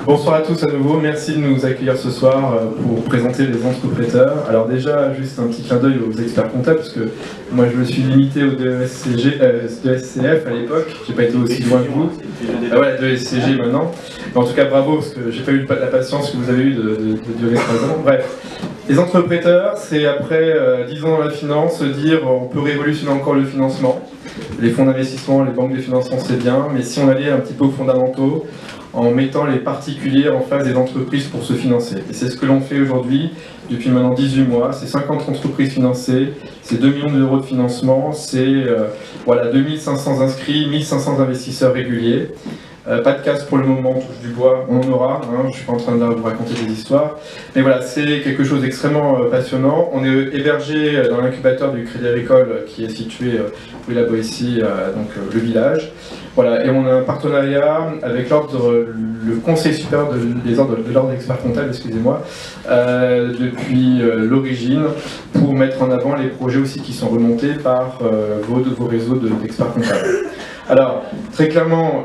Bonsoir à tous à nouveau, merci de nous accueillir ce soir pour présenter les entrepreneurs. Alors déjà, juste un petit clin d'œil aux experts comptables, parce que moi je me suis limité au DESCF à l'époque, j'ai pas été aussi loin que vous. Voilà, DESCG maintenant. Mais en tout cas, bravo, parce que j'ai pas eu la patience que vous avez eue de durer 3 ans. Bref, les entrepreneurs, c'est après 10 ans dans la finance, se dire on peut révolutionner encore le financement. Les fonds d'investissement, les banques de financement, c'est bien, mais si on allait un petit peu aux fondamentaux, en mettant les particuliers en face des entreprises pour se financer. Et c'est ce que l'on fait aujourd'hui, depuis maintenant 18 mois. C'est 50 entreprises financées, c'est 2 millions d'euros de financement, c'est voilà, 2500 inscrits, 1500 investisseurs réguliers. Pas de casse pour le moment, on touche du bois, on en aura, hein, je ne suis pas en train de vous raconter des histoires. Mais voilà, c'est quelque chose d'extrêmement passionnant. On est hébergé dans l'incubateur du Crédit Agricole qui est situé rue La Boétie, donc le village. Voilà, et on a un partenariat avec le Conseil supérieur de l'ordre des experts comptables, excusez-moi, depuis l'origine, pour mettre en avant les projets aussi qui sont remontés par vos réseaux d'experts comptables. Alors, très clairement,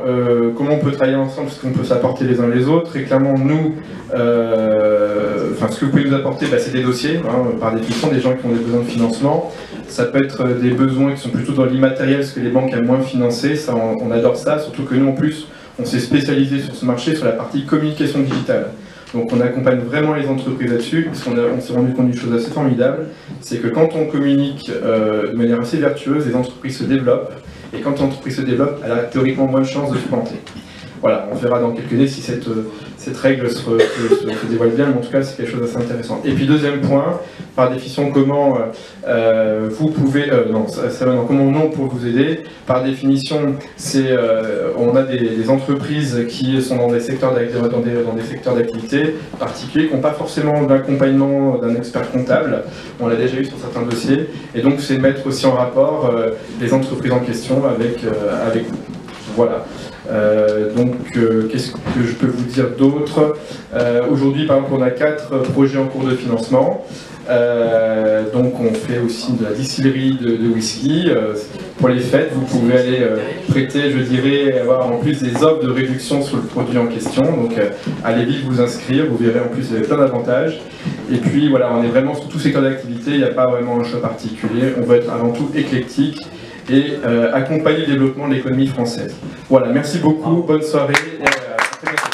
comment on peut travailler ensemble, ce qu'on peut s'apporter les uns les autres. Très clairement, nous, ce que vous pouvez nous apporter, c'est des dossiers, hein, par définition, des gens qui ont des besoins de financement. Ça peut être des besoins qui sont plutôt dans l'immatériel, ce que les banques aiment moins financer. Ça, on adore ça, surtout que nous, en plus, on s'est spécialisé sur ce marché, sur la partie communication digitale. Donc on accompagne vraiment les entreprises là-dessus, parce qu'on s'est rendu compte d'une chose assez formidable, c'est que quand on communique de manière assez vertueuse, les entreprises se développent, et quand l'entreprise se développe, elle a théoriquement moins de chances de se planter. Voilà, on verra dans quelques années si cette règle se dévoile bien, mais en tout cas c'est quelque chose d'assez intéressant. Et puis deuxième point, par définition, comment vous pouvez, comment non pour vous aider. Par définition, on a des entreprises qui sont dans des secteurs d'activité particuliers, qui n'ont pas forcément d'accompagnement d'un expert comptable. On l'a déjà eu sur certains dossiers, et donc c'est mettre aussi en rapport les entreprises en question avec vous. Voilà. Qu'est-ce que je peux vous dire d'autre? Aujourd'hui, par exemple, on a 4 projets en cours de financement. Donc on fait aussi de la distillerie de whisky. Pour les fêtes, vous pouvez aller prêter, je dirais, avoir en plus des offres de réduction sur le produit en question. Donc allez vite vous inscrire, vous verrez en plus il y a plein d'avantages. Et puis voilà, on est vraiment sur tout secteur d'activité, il n'y a pas vraiment un choix particulier. On va être avant tout éclectique et accompagner le développement de l'économie française. Voilà, merci beaucoup, bonne soirée et à très bientôt.